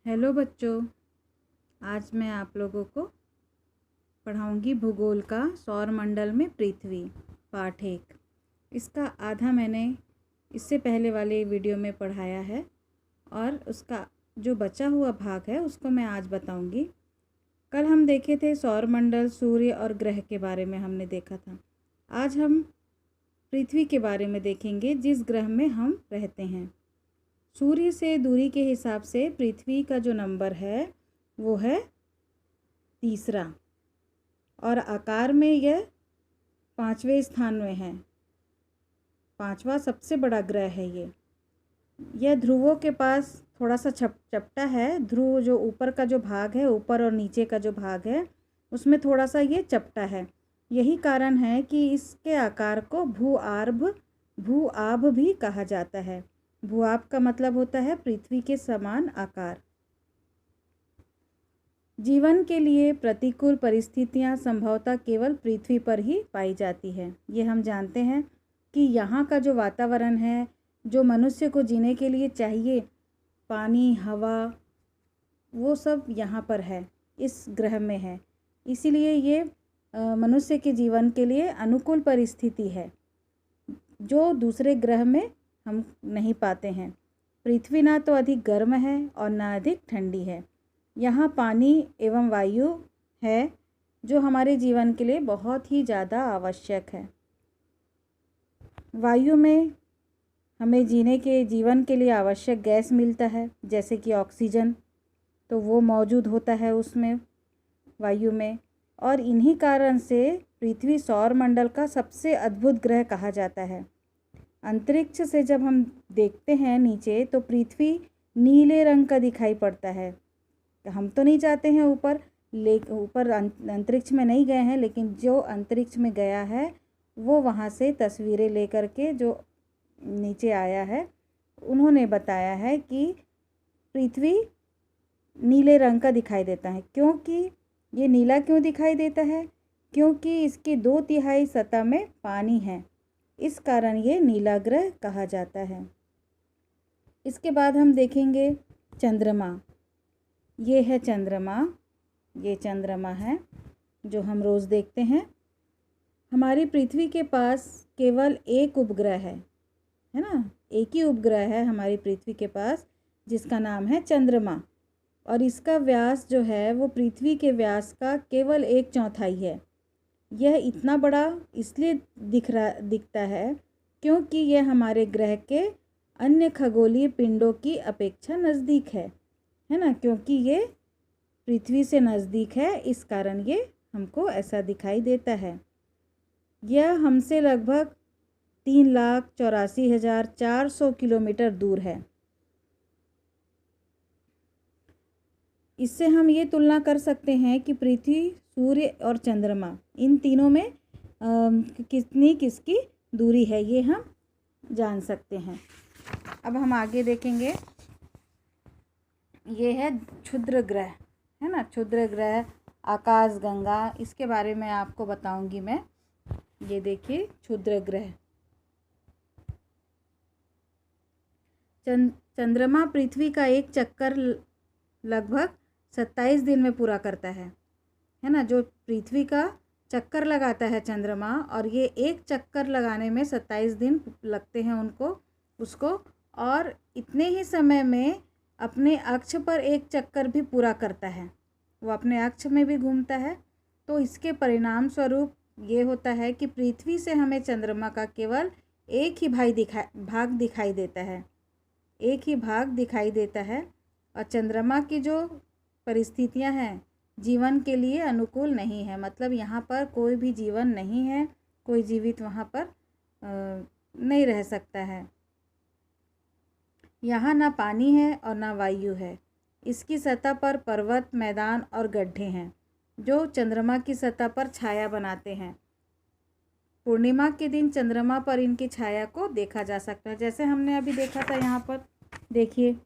Hello बच्चों, आज मैं आप लोगों को पढ़ाऊंगी भूगोल का सौरमंडल में पृथ्वी पाठ 1। इसका आधा मैंने इससे पहले वाले वीडियो में पढ़ाया है और उसका जो बचा हुआ भाग है उसको मैं आज बताऊंगी। कल हम देखे थे सौरमंडल, सूर्य और ग्रह के बारे में हमने देखा था। आज हम पृथ्वी के बारे में देखेंगे, जिस ग्रह में हम रहते हैं। सूर्य से दूरी के हिसाब से पृथ्वी का जो नंबर है वो है 3 और आकार में यह 5वें स्थान में है। 5वां सबसे बड़ा ग्रह है यह ध्रुवों के पास थोड़ा सा चपटा है। ध्रुव जो ऊपर का जो भाग है, ऊपर और नीचे का जो भाग है, उसमें थोड़ा सा ये चपटा है। यही कारण है कि इसके आकार को भू-आभ भी कहा जाता है। भू-आभ का मतलब होता है पृथ्वी के समान आकार। जीवन के लिए प्रतिकूल परिस्थितियां संभवतः केवल पृथ्वी पर ही पाई जाती है। ये हम जानते हैं कि यहाँ का जो वातावरण है, जो मनुष्य को जीने के लिए चाहिए, पानी, हवा, वो सब यहाँ पर है, इस ग्रह में है। इसीलिए ये मनुष्य के जीवन के लिए अनुकूल परिस्थिति है, जो दूसरे ग्रह में हम नहीं पाते हैं। पृथ्वी ना तो अधिक गर्म है और ना अधिक ठंडी है। यहाँ पानी एवं वायु है, जो हमारे जीवन के लिए बहुत ही ज़्यादा आवश्यक है। वायु में हमें जीवन के लिए आवश्यक गैस मिलता है, जैसे कि ऑक्सीजन, तो वो मौजूद होता है उसमें, वायु में। और इन्हीं कारण से पृथ्वी सौरमंडल का सबसे अद्भुत ग्रह कहा जाता है। अंतरिक्ष से जब हम देखते हैं नीचे, तो पृथ्वी नीले रंग का दिखाई पड़ता है। हम तो नहीं जाते हैं ऊपर अंतरिक्ष में नहीं गए हैं, लेकिन जो अंतरिक्ष में गया है वो वहाँ से तस्वीरें लेकर के जो नीचे आया है, उन्होंने बताया है कि पृथ्वी नीले रंग का दिखाई देता है। क्योंकि ये नीला क्यों दिखाई देता है? क्योंकि इसकी 2/3 सतह में पानी है, इस कारण ये नीला ग्रह कहा जाता है। इसके बाद हम देखेंगे चंद्रमा। ये है चंद्रमा। ये चंद्रमा है जो हम रोज़ देखते हैं। हमारी पृथ्वी के पास केवल एक उपग्रह है ना? एक ही उपग्रह है हमारी पृथ्वी के पास, जिसका नाम है चंद्रमा। और इसका व्यास जो है वो पृथ्वी के व्यास का केवल 1/4 है। यह इतना बड़ा इसलिए दिखता है क्योंकि यह हमारे ग्रह के अन्य खगोलीय पिंडों की अपेक्षा नज़दीक है ना? क्योंकि ये पृथ्वी से नज़दीक है, इस कारण ये हमको ऐसा दिखाई देता है। यह हमसे लगभग 3,84,400 किलोमीटर दूर है। इससे हम ये तुलना कर सकते हैं कि पृथ्वी, सूर्य और चंद्रमा, इन तीनों में किसकी दूरी है, ये हम जान सकते हैं। अब हम आगे देखेंगे। ये है क्षुद्र ग्रह, है ना? क्षुद्र ग्रह, आकाशगंगा, इसके बारे में आपको बताऊंगी मैं। ये देखिए क्षुद्र ग्रह। चंद्रमा पृथ्वी का एक चक्कर लगभग 27 दिन में पूरा करता है ना? जो पृथ्वी का चक्कर लगाता है चंद्रमा, और ये एक चक्कर लगाने में 27 दिन लगते हैं उसको। और इतने ही समय में अपने अक्ष पर एक चक्कर भी पूरा करता है, वो अपने अक्ष में भी घूमता है। तो इसके परिणाम स्वरूप ये होता है कि पृथ्वी से हमें चंद्रमा का केवल एक ही भाग दिखाई देता है, एक ही भाग दिखाई देता है। और चंद्रमा की जो परिस्थितियां हैं जीवन के लिए अनुकूल नहीं है, मतलब यहाँ पर कोई भी जीवन नहीं है, कोई जीवित वहाँ पर नहीं रह सकता है। यहाँ ना पानी है और ना वायु है। इसकी सतह पर पर्वत, मैदान और गड्ढे हैं, जो चंद्रमा की सतह पर छाया बनाते हैं। पूर्णिमा के दिन चंद्रमा पर इनकी छाया को देखा जा सकता है, जैसे हमने अभी देखा था। यहाँ पर देखिए,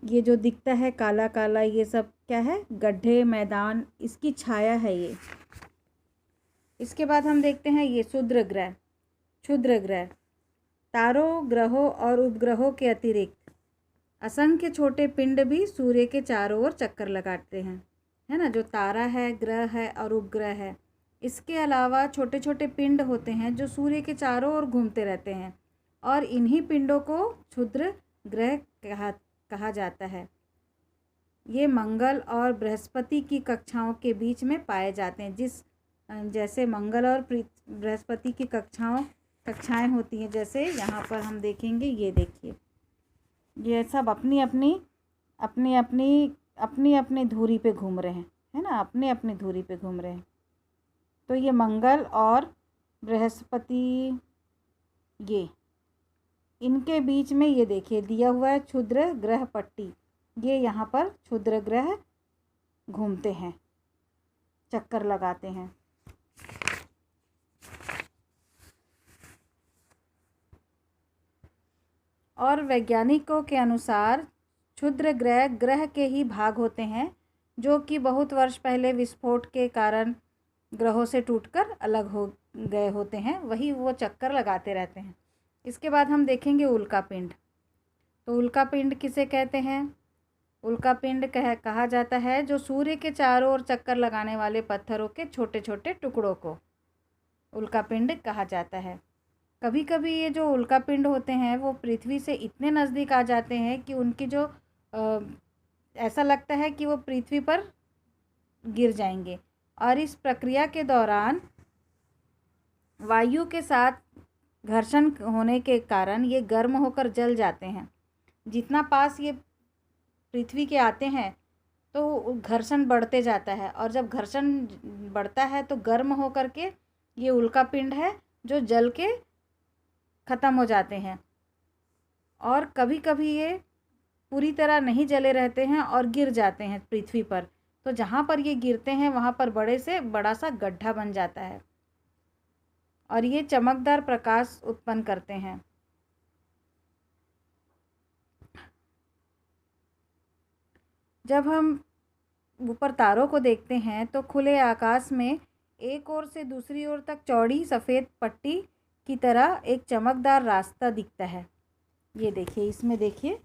ये जो दिखता है काला काला, ये सब क्या है? गड्ढे, मैदान, इसकी छाया है ये। इसके बाद हम देखते हैं ये क्षुद्र ग्रह। तारों, ग्रहों और उपग्रहों के अतिरिक्त असंख्य छोटे पिंड भी सूर्य के चारों ओर चक्कर लगाते हैं, है ना। जो तारा है, ग्रह है और उपग्रह है, इसके अलावा छोटे छोटे पिंड होते हैं जो सूर्य के चारों ओर घूमते रहते हैं, और इन्हीं पिंडों को क्षुद्र ग्रह कहा जाता है। ये मंगल और बृहस्पति की कक्षाओं के बीच में पाए जाते हैं। जैसे मंगल और बृहस्पति की कक्षाएं होती हैं, जैसे यहाँ पर हम देखेंगे, ये देखिए, ये सब अपनी अपनी धुरी पे घूम रहे हैं, है ना, अपने अपनी धुरी पे घूम रहे हैं। तो ये मंगल और बृहस्पति, ये इनके बीच में ये देखिए दिया हुआ है क्षुद्र ग्रह पट्टी। ये यहाँ पर क्षुद्र ग्रह घूमते हैं, चक्कर लगाते हैं। और वैज्ञानिकों के अनुसार क्षुद्र ग्रह के ही भाग होते हैं जो कि बहुत वर्ष पहले विस्फोट के कारण ग्रहों से टूटकर अलग हो गए होते हैं, वही वो चक्कर लगाते रहते हैं। इसके बाद हम देखेंगे उल्कापिंड। तो उल्कापिंड किसे कहते हैं? उल्कापिंड कहा जाता है जो सूर्य के चारों ओर चक्कर लगाने वाले पत्थरों के छोटे छोटे टुकड़ों को उल्कापिंड कहा जाता है। कभी कभी ये जो उल्कापिंड होते हैं वो पृथ्वी से इतने नज़दीक आ जाते हैं कि उनकी जो ऐसा लगता है कि वो पृथ्वी पर गिर जाएंगे, और इस प्रक्रिया के दौरान वायु के साथ घर्षण होने के कारण ये गर्म होकर जल जाते हैं। जितना पास ये पृथ्वी के आते हैं तो घर्षण बढ़ते जाता है, और जब घर्षण बढ़ता है तो गर्म होकर के ये उल्कापिंड है जो जल के ख़त्म हो जाते हैं। और कभी कभी ये पूरी तरह नहीं जले रहते हैं और गिर जाते हैं पृथ्वी पर। तो जहाँ पर ये गिरते हैं वहाँ पर बड़ा सा गड्ढा बन जाता है, और ये चमकदार प्रकाश उत्पन्न करते हैं। जब हम ऊपर तारों को देखते हैं तो खुले आकाश में एक ओर से दूसरी ओर तक चौड़ी सफ़ेद पट्टी की तरह एक चमकदार रास्ता दिखता है। ये देखिए, इसमें देखिए,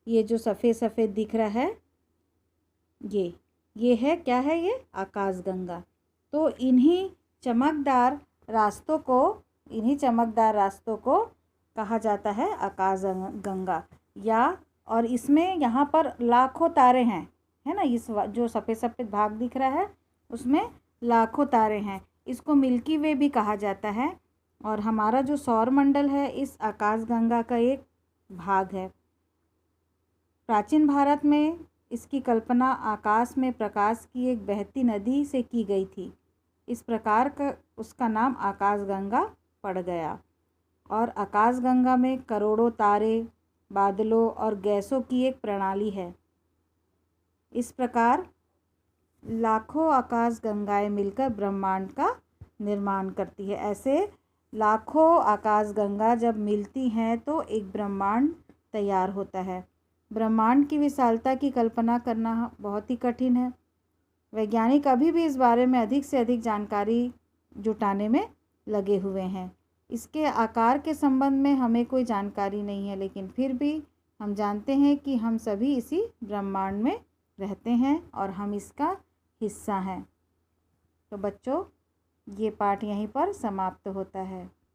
ये जो सफ़ेद सफ़ेद दिख रहा है, ये है, क्या है ये? आकाशगंगा। तो इन्हीं चमकदार रास्तों को कहा जाता है आकाशगंगा। और इसमें यहाँ पर लाखों तारे हैं, है ना। इस जो सफ़ेद सफ़ेद भाग दिख रहा है उसमें लाखों तारे हैं। इसको मिल्की वे भी कहा जाता है, और हमारा जो सौर मंडल है इस आकाशगंगा का एक भाग है। प्राचीन भारत में इसकी कल्पना आकाश में प्रकाश की एक बहती नदी से की गई थी। इस प्रकार का उसका नाम आकाशगंगा पड़ गया। और आकाशगंगा में करोड़ों तारे, बादलों और गैसों की एक प्रणाली है। इस प्रकार लाखों आकाशगंगाएं मिलकर ब्रह्मांड का निर्माण करती है। ऐसे लाखों आकाशगंगा जब मिलती हैं तो एक ब्रह्मांड तैयार होता है। ब्रह्मांड की विशालता की कल्पना करना बहुत ही कठिन है। वैज्ञानिक अभी भी इस बारे में अधिक से अधिक जानकारी जुटाने में लगे हुए हैं। इसके आकार के संबंध में हमें कोई जानकारी नहीं है, लेकिन फिर भी हम जानते हैं कि हम सभी इसी ब्रह्मांड में रहते हैं और हम इसका हिस्सा हैं। तो बच्चों, ये पाठ यहीं पर समाप्त होता है।